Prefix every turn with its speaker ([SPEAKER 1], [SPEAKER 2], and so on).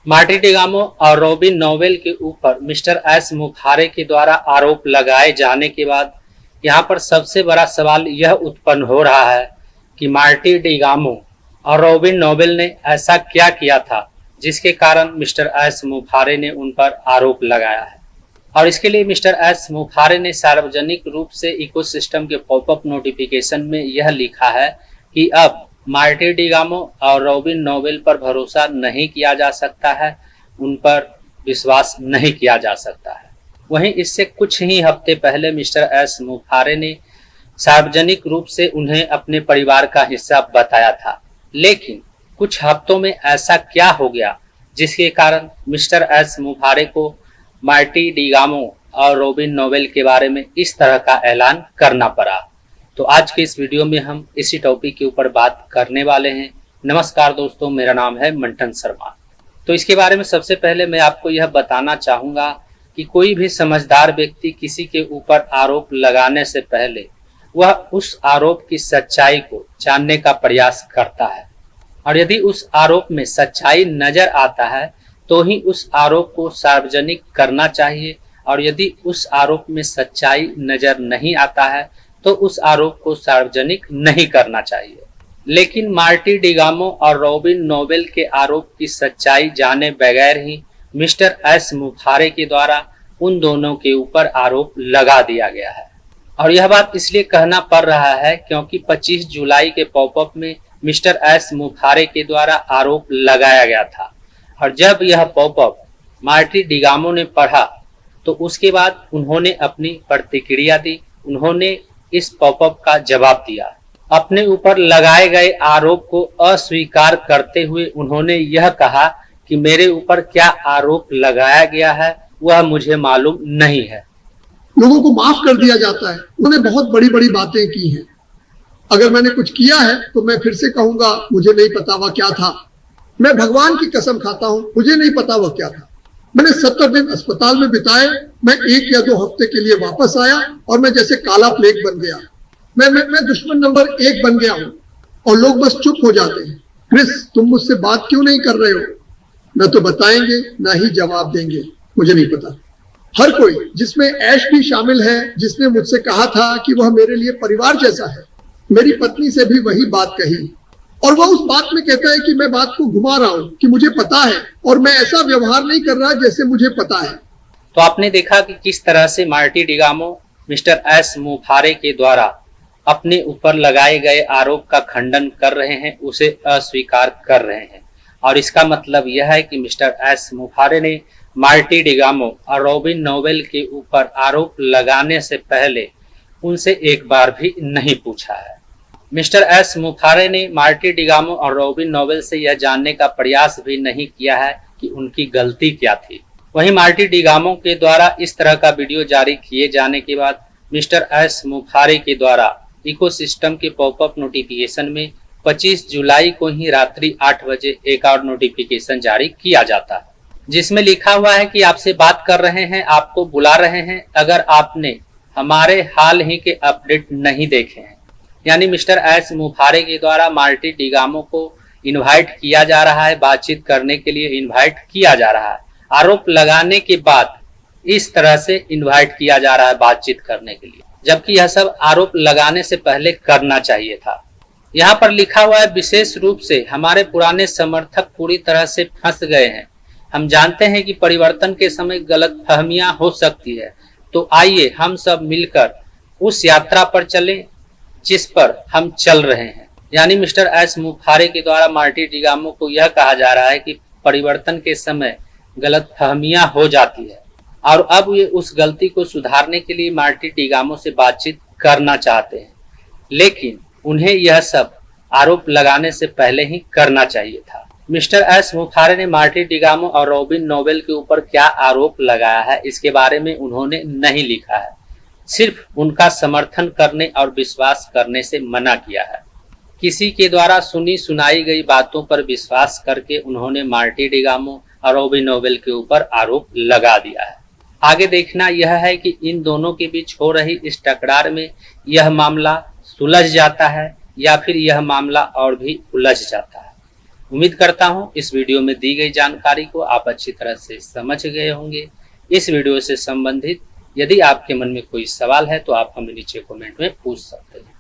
[SPEAKER 1] Marty DiGamo और robin novel के ऊपर मिस्टर एस मुफारे के द्वारा आरोप लगाए जाने के बाद यहाँ पर सबसे बड़ा सवाल यह उत्पन्न हो रहा है कि मार्टी डिगामो और रॉबिन नोवेल ने ऐसा क्या किया था जिसके कारण मिस्टर एस मुफारे ने उन पर आरोप लगाया है। और इसके लिए मिस्टर एस मुफारे ने सार्वजनिक रूप से इकोसिस्टम के पॉपअप नोटिफिकेशन में यह लिखा है कि अब मार्टी डिगामो और रॉबिन नोवेल पर भरोसा नहीं किया जा सकता है, उन पर विश्वास नहीं किया जा सकता है। वहीं इससे कुछ ही हफ्ते पहले मिस्टर एस मुफारे ने सार्वजनिक रूप से उन्हें अपने परिवार का हिस्सा बताया था, लेकिन कुछ हफ्तों में ऐसा क्या हो गया जिसके कारण मिस्टर एस मुफारे को मार्टी डिगामो और रॉबिन नोवेल के बारे में इस तरह का ऐलान करना पड़ा। तो आज के इस वीडियो में हम इसी टॉपिक के ऊपर बात करने वाले हैं। नमस्कार दोस्तों, मेरा नाम है मंटन शर्मा। तो इसके बारे में सबसे पहले मैं आपको यह बताना चाहूँगा कि कोई भी समझदार व्यक्ति किसी के ऊपर आरोप लगाने से पहले वह उस आरोप की सच्चाई को जानने का प्रयास करता है, और यदि उस आरोप में सच्चाई नजर आता है तो ही उस आरोप को सार्वजनिक करना चाहिए, और यदि उस आरोप में सच्चाई नजर नहीं आता है तो उस आरोप को सार्वजनिक नहीं करना चाहिए। लेकिन मार्टी डिगामो और रॉबिन नोवेल के आरोप की सच्चाई जाने बगैर ही मिस्टर एस मुफारे के द्वारा उन दोनों के ऊपर आरोप लगा दिया गया है। और यह बात इसलिए कहना पड़ रहा है क्योंकि 25 जुलाई के पॉपअप में मिस्टर एस मुफारे के द्वारा आरोप लगाया गया था, और जब यह पॉपअप मार्टी डिगामो ने पढ़ा तो उसके बाद उन्होंने अपनी प्रतिक्रिया दी। उन्होंने इस पॉपअप का जवाब दिया। अपने ऊपर लगाए गए आरोप को अस्वीकार करते हुए उन्होंने यह कहा कि मेरे ऊपर क्या आरोप लगाया गया है वह मुझे मालूम नहीं है।
[SPEAKER 2] लोगों को माफ कर दिया जाता है। उन्होंने बहुत बड़ी बड़ी बातें की हैं। अगर मैंने कुछ किया है तो मैं फिर से कहूंगा, मुझे नहीं पता वह क्या था। मैं भगवान की कसम खाता हूं, मुझे नहीं पता वह क्या था। मैंने 70 दिन अस्पताल में बिताए। मैं 1 या 2 हफ्ते के लिए वापस आया और मैं जैसे काला प्लेग बन गया। मैं दुश्मन नंबर 1 बन गया हूं, और लोग बस चुप हो जाते हैं। क्रिस, तुम मुझसे बात क्यों नहीं कर रहे हो? न तो बताएंगे ना ही जवाब देंगे, मुझे नहीं पता। हर कोई, जिसमें ऐश भी शामिल है, जिसने मुझसे कहा था कि वह मेरे लिए परिवार जैसा है, मेरी पत्नी से भी वही बात कही, और वह उस बात में कहता है कि मैं बात को घुमा रहा हूं कि मुझे पता है, और मैं ऐसा व्यवहार नहीं कर रहा जैसे मुझे पता है।
[SPEAKER 1] तो आपने देखा कि किस तरह से मार्टी डिगामो मिस्टर एस मुफारे के द्वारा अपने ऊपर लगाए गए आरोप का खंडन कर रहे हैं, उसे अस्वीकार कर रहे हैं। और इसका मतलब यह है कि मिस्टर एस मुफारे ने मार्टी डिगामो और रॉबिन नोवेल के ऊपर आरोप लगाने से पहले उनसे एक बार भी नहीं पूछा है। मिस्टर एस मुफारे ने मार्टी डिगामो और रॉबिन नोवेल से यह जानने का प्रयास भी नहीं किया है कि उनकी गलती क्या थी। वहीं मार्टी डिगामो के द्वारा इस तरह का वीडियो जारी किए जाने के बाद मिस्टर एस मुफारे के द्वारा इकोसिस्टम के पॉपअप नोटिफिकेशन में 25 जुलाई को ही रात्रि 8 बजे एक और नोटिफिकेशन जारी किया जाता है, जिसमें लिखा हुआ है कि आपसे बात कर रहे हैं, आपको बुला रहे हैं, अगर आपने हमारे हाल ही के अपडेट नहीं देखे हैं। यानी मिस्टर एस मुफारे के द्वारा मार्टी डिगामो को इनवाइट किया जा रहा है, बातचीत करने के लिए इनवाइट किया जा रहा है। आरोप लगाने के बाद इस तरह से इनवाइट किया जा रहा है बातचीत करने के लिए, जबकि यह सब आरोप लगाने से पहले करना चाहिए था। यहाँ पर लिखा हुआ है, विशेष रूप से हमारे पुराने समर्थक पूरी तरह से फंस गए हैं। हम जानते हैं कि परिवर्तन के समय गलतफहमियां हो सकती है, तो आइए हम सब मिलकर उस यात्रा पर चलें जिस पर हम चल रहे हैं। यानी मिस्टर एस मुफारे के द्वारा मार्टी डिगामो को यह कहा जा रहा है कि परिवर्तन के समय गलतफहमियां हो जाती है, और अब ये उस गलती को सुधारने के लिए मार्टी डिगामो से बातचीत करना चाहते हैं, लेकिन उन्हें यह सब आरोप लगाने से पहले ही करना चाहिए था। मिस्टर एस मुफारे ने मार्टी डिगामो और रॉबिन नोवेल के ऊपर क्या आरोप लगाया है इसके बारे में उन्होंने नहीं लिखा है, सिर्फ उनका समर्थन करने और विश्वास करने से मना किया है। किसी के द्वारा सुनी सुनाई गई बातों पर विश्वास करके उन्होंने मार्टी डिगामो और रॉबिन नोवेल के ऊपर आरोप लगा दिया है। आगे देखना यह है कि इन दोनों के बीच हो रही इस टकरार में यह मामला सुलझ जाता है या फिर यह मामला और भी उलझ जाता है। उम्मीद करता हूं इस वीडियो में दी गई जानकारी को आप अच्छी तरह से समझ गए होंगे। इस वीडियो से संबंधित यदि आपके मन में कोई सवाल है तो आप हमें नीचे कमेंट में पूछ सकते हैं।